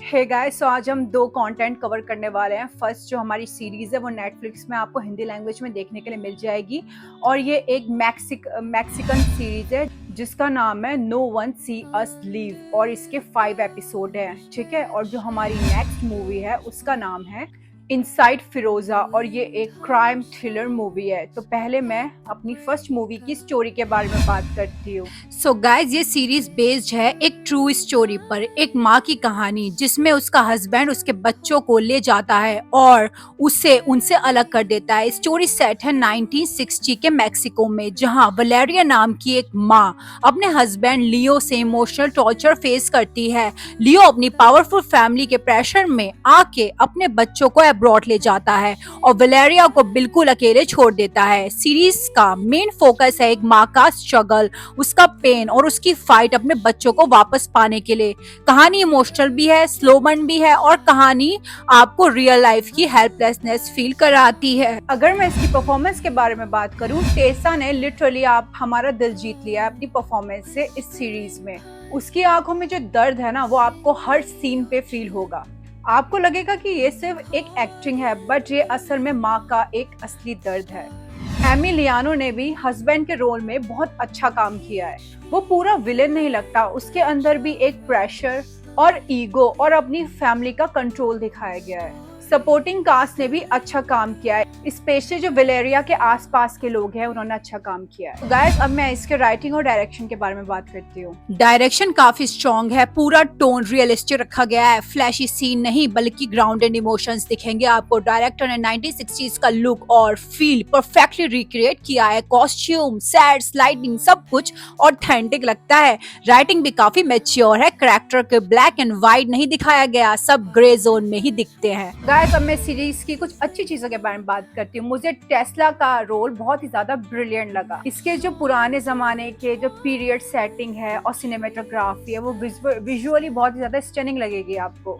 Hey guys, सो आज हम दो कंटेंट कवर करने वाले हैं। फर्स्ट जो हमारी सीरीज है वो नेटफ्लिक्स में आपको हिंदी लैंग्वेज में देखने के लिए मिल जाएगी और ये एक मैक्सिकन सीरीज है जिसका नाम है नो वन सी अस लीव और इसके 5 एपिसोड हैं, ठीक है। और जो हमारी नेक्स्ट मूवी है उसका नाम है इनसाइड फिरोजा और ये एक क्राइम थ्रिलर मूवी है। तो पहले मैं अपनी फर्स्ट मूवी की स्टोरी के बारे में बात करती हूँ। सो गाइज ये सीरीज बेस्ड है एक ट्रू स्टोरी पर, एक माँ की कहानी जिसमें उसका हस्बैंड उसके बच्चों को ले जाता है और उसे उनसे अलग कर देता है। स्टोरी सेट है 1960 के मैक्सिको में, जहाँ वलेरिया नाम की एक माँ अपने हस्बैंड लियो से इमोशनल टॉर्चर फेस करती है। लियो अपनी पावरफुल फैमिली के प्रेशर में आके अपने बच्चों को अब्रॉड ले जाता है और वलेरिया को बिल्कुल अकेले छोड़ देता है। सीरीज का मेन फोकस है एक माँ का स्ट्रगल, उसका पेन और उसकी फाइट अपने बच्चों को वापस पाने के लिए। कहानी इमोशनल भी है, स्लो बर्न भी है और कहानी आपको रियल लाइफ की हेल्पलेसनेस फील कराती है। अगर मैं इसकी परफॉर्मेंस के बारे में बात करूं, टेसा ने लिटरली आप हमारा दिल जीत लिया अपनी परफॉर्मेंस से इस सीरीज में। उसकी आंखों में जो दर्द है ना, वो आपको हर सीन पे फील होगा। आपको लगेगा कि ये सिर्फ एक एक्टिंग है, बट ये असल में माँ का एक असली दर्द है। एमिलियानो ने भी हस्बैंड के रोल में बहुत अच्छा काम किया है। वो पूरा विलेन नहीं लगता, उसके अंदर भी एक प्रेशर और ईगो और अपनी फैमिली का कंट्रोल दिखाया गया है। सपोर्टिंग कास्ट ने भी अच्छा काम किया है, स्पेशली जो वलेरिया के आसपास के लोग हैं उन्होंने अच्छा काम किया है। गाइस, अब मैं इसके राइटिंग और डायरेक्शन के बारे में बात करती हूँ। डायरेक्शन काफी स्ट्रॉन्ग है, पूरा टोन रियलिस्टिक रखा गया है। फ्लैशी सीन नहीं बल्कि ग्राउंडेड इमोशंस दिखेंगे आपको। डायरेक्टर ने 1960s का लुक और फील परफेक्टली रिक्रिएट किया है। कॉस्ट्यूम, सेट्स, लाइटिंग सब कुछ ऑथेंटिक लगता है। राइटिंग भी काफी मैच्योर है। कैरेक्टर के ब्लैक एंड व्हाइट नहीं दिखाया गया, सब ग्रे जोन में ही दिखते हैं। गाइस, अब मैं सीरीज की कुछ अच्छी चीजों के बारे में बात करती हूँ। मुझे टेस्ला का रोल बहुत ही ज्यादा ब्रिलियंट लगा। इसके जो पुराने जमाने के जो पीरियड सेटिंग है और सिनेमेटोग्राफी है वो विजुअली बहुत ही ज्यादा स्टनिंग लगेगी आपको।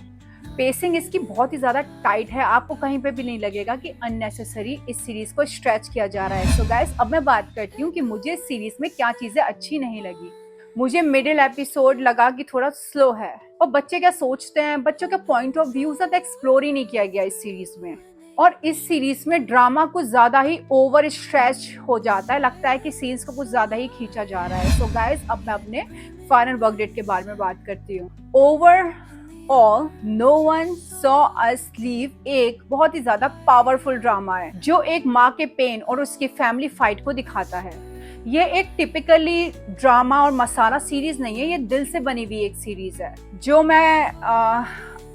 पेसिंग इसकी बहुत ही ज्यादा टाइट है, आपको कहीं पे भी नहीं लगेगा कि अननेसेसरी इस सीरीज को स्ट्रेच किया जा रहा है। सो गाइस, अब मैं बात करती हूँ कि मुझे इस सीरीज में क्या चीजें अच्छी नहीं लगी। मुझे मिडिल एपिसोड लगा कि थोड़ा स्लो है और बच्चे क्या सोचते हैं, बच्चों का पॉइंट ऑफ व्यू ज्यादा एक्सप्लोर ही नहीं किया गया इस सीरीज में। और इस सीरीज में ड्रामा कुछ ज्यादा ही ओवर स्ट्रेच हो जाता है, लगता है कि सीन्स को कुछ ज्यादा ही खींचा जा रहा है। सो गाइस, अब मैं अपने फाइनल वर्डिक्ट के बारे में बात करती हूँ। Overall no one saw us leave एक बहुत ही ज्यादा पावरफुल ड्रामा है जो एक माँ के पेन और उसकी फैमिली फाइट को दिखाता है। ये एक टिपिकली ड्रामा और मसाला सीरीज नहीं है, ये दिल से बनी हुई एक सीरीज है जो मैं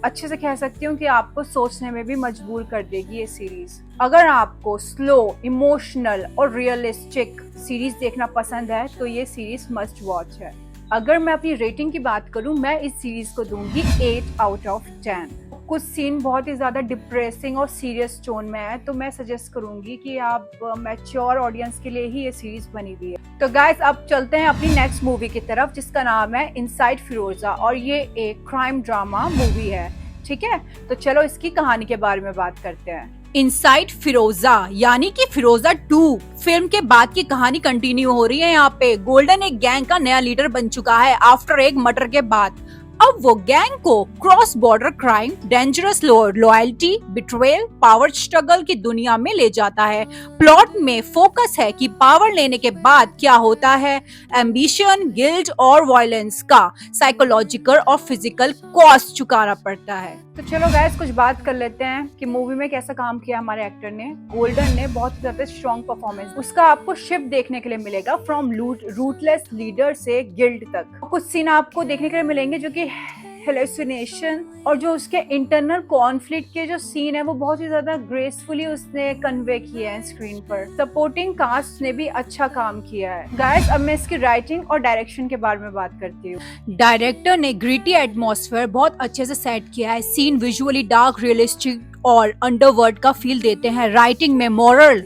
अच्छे से कह सकती हूँ कि आपको सोचने में भी मजबूर कर देगी ये सीरीज। अगर आपको स्लो, इमोशनल और रियलिस्टिक सीरीज देखना पसंद है तो ये सीरीज मस्ट वॉच है। अगर मैं अपनी रेटिंग की बात करूं, मैं इस सीरीज को दूंगी 8 आउट ऑफ 10। कुछ सीन बहुत ही ज्यादा डिप्रेसिंग और सीरियस टोन में है, तो मैं सजेस्ट करूंगी कि आप मैच्योर ऑडियंस के लिए ही ये सीरीज बनी हुई है। तो गाइस, अब चलते हैं अपनी नेक्स्ट मूवी की तरफ जिसका नाम है इनसाइड फिरोजा और ये एक क्राइम ड्रामा मूवी है, ठीक है। तो चलो इसकी कहानी के बारे में बात करते हैं। इनसाइड फिरोजा यानी कि फिरोजा 2 फिल्म के बाद की कहानी कंटिन्यू हो रही है। यहाँ पे गोल्डन एक गैंग का नया लीडर बन चुका है आफ्टर एक मर्डर के बाद। अब वो गैंग को cross border crime, dangerous loyalty, betrayal, power struggle की दुनिया में ले जाता है। प्लॉट में फोकस है कि पावर लेने के बाद क्या होता है, एम्बिशन, गिल्ट और वायलेंस का साइकोलॉजिकल और फिजिकल कॉस्ट चुकाना पड़ता है। तो चलो गाइस, कुछ बात कर लेते हैं कि मूवी में कैसा काम किया हमारे एक्टर ने। गोल्डन ने बहुत ज्यादा स्ट्रॉन्ग परफॉर्मेंस, उसका आपको शिफ्ट देखने के लिए मिलेगा फ्रॉम रूटलेस लीडर से गिल्ड तक। कुछ सीन आपको देखने के लिए मिलेंगे जो कि हेलुसिनेशन और जो उसके इंटरनल कॉन्फ्लिक्ट के जो सीन है वो बहुत ही ज्यादा ग्रेसफुली उसने कन्वे किए हैं स्क्रीन पर। सपोर्टिंग कास्ट ने भी अच्छा काम किया है। गाइस, अब मैं इसकी राइटिंग और डायरेक्शन के बारे में बात करती हूँ। डायरेक्टर ने ग्रिटी एटमॉस्फेयर बहुत अच्छे से सेट किया है। सीन विजुअली डार्क, रियलिस्टिक और अंडरवर्ल्ड का फील देते हैं। राइटिंग में मॉरल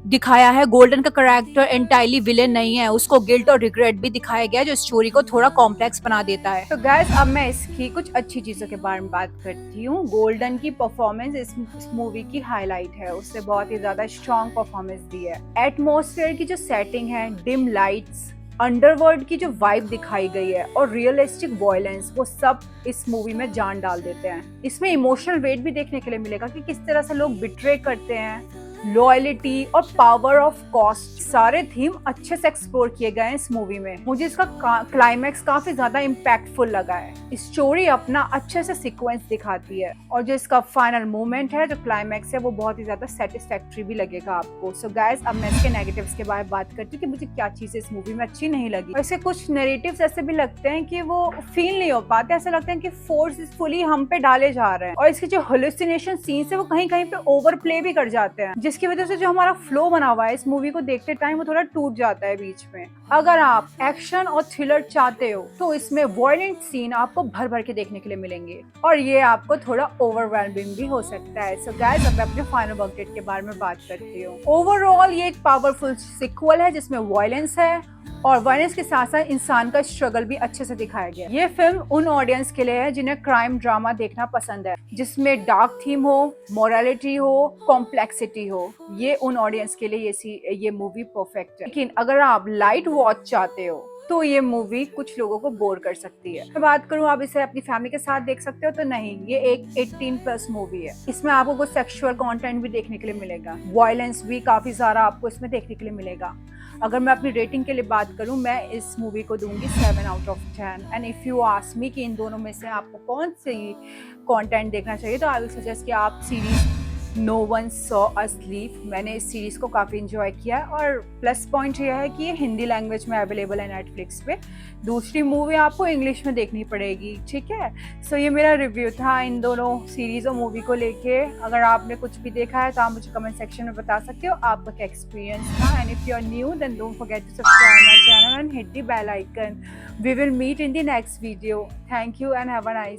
दिखाया है। गोल्डन का कैरेक्टर एंटायरली विलेन नहीं है, उसको गिल्ट और रिग्रेट भी दिखाया गया जो स्टोरी को थोड़ा कॉम्प्लेक्स बना देता है। तो गाइस, अब मैं इसकी कुछ अच्छी चीजों के बारे में बात करती हूँ। गोल्डन की परफॉर्मेंस इस मूवी की हाईलाइट है, उससे बहुत ही ज्यादा स्ट्रॉन्ग परफॉर्मेंस दी है। एटमॉस्फेयर की जो सेटिंग है, डिम लाइट्स अंडरवर्ल्ड की जो वाइब दिखाई गई है और रियलिस्टिक वॉयलेंस, वो सब इस मूवी में जान डाल देते हैं। इसमें इमोशनल वेट भी देखने के लिए मिलेगा कि किस तरह से लोग बिट्रे करते हैं, लॉयल्टी और पावर ऑफ कॉस्ट, सारे थीम अच्छे से एक्सप्लोर किए गए हैं इस मूवी में। मुझे इसका क्लाइमैक्स काफी ज्यादा इम्पैक्टफुल लगा है। स्टोरी अपना अच्छे से सीक्वेंस दिखाती है और जो इसका फाइनल मोमेंट है, जो क्लाइमैक्स है, वो बहुत ही ज्यादा सेटिस्फैक्ट्री भी लगेगा आपको। सो गाइस, अब मैं इसके नेगेटिव्स के बारे में बात करती हूँ कि मुझे क्या चीजें इस मूवी में अच्छी नहीं लगी। ऐसे कुछ नैरेटिव्स ऐसे भी लगते हैं कि वो फील नहीं हो पाते, ऐसा लगता है कि फोर्सफुली हम पे डाले जा रहे हैं, और इसके जो हेलुसिनेशन सीन्स है वो कहीं कहीं पे ओवर प्ले भी कर जाते हैं, जिसकी वजह से जो हमारा फ्लो बना हुआ है इस मूवी को देखते टाइम वो थोड़ा टूट जाता है बीच में। अगर आप एक्शन और थ्रिलर चाहते हो तो इसमें वॉयलेंट सीन आपको भर भर के देखने के लिए मिलेंगे और ये आपको थोड़ा ओवरवेलमिंग भी हो सकता है। सो गाइस, अब मैं अपने फाइनल वर्डिक्ट के बारे में बात करती हूँ। ओवरऑल ये एक पावरफुल सीक्वल है जिसमें वॉयलेंस है और वायलेंस के साथ साथ इंसान का स्ट्रगल भी अच्छे से दिखाया गया। ये फिल्म उन ऑडियंस के लिए है जिन्हें क्राइम ड्रामा देखना पसंद है, जिसमें डार्क थीम हो, मोरालिटी हो, कॉम्प्लेक्सिटी हो। ये उन ऑडियंस के लिए ये मूवी परफेक्ट है। लेकिन अगर आप लाइट वॉच चाहते हो तो ये मूवी कुछ लोगों को बोर कर सकती है। मैं बात करूं आप इसे अपनी फैमिली के साथ देख सकते हो तो नहीं, ये एक 18+ मूवी है। इसमें आपको कुछ सेक्सुअल कंटेंट भी देखने के लिए मिलेगा, वायलेंस भी काफी सारा आपको इसमें देखने के लिए मिलेगा। अगर मैं अपनी रेटिंग के लिए बात करूं, मैं इस मूवी को दूंगी 7/10। And if you ask me कि इन दोनों में से आपको कौन सी कंटेंट देखना चाहिए, तो आई विल सजेस्ट कि आप series no one saw us leave. मैंने इस सीरीज को काफ़ी इंजॉय किया है और प्लस पॉइंट यह है कि ये हिंदी लैंग्वेज में अवेलेबल है नेटफ्लिक्स पे। दूसरी मूवी आपको इंग्लिश में देखनी पड़ेगी, ठीक है। सो ये मेरा रिव्यू था इन दोनों सीरीज और मूवी को लेके। अगर आपने कुछ भी देखा है तो आप मुझे कमेंट सेक्शन में बता सकते हो आपका क्या एक्सपीरियंस था। And if you are new then don't forget to subscribe my channel and hit the bell icon. We will meet in the next video. Thank you and have a nice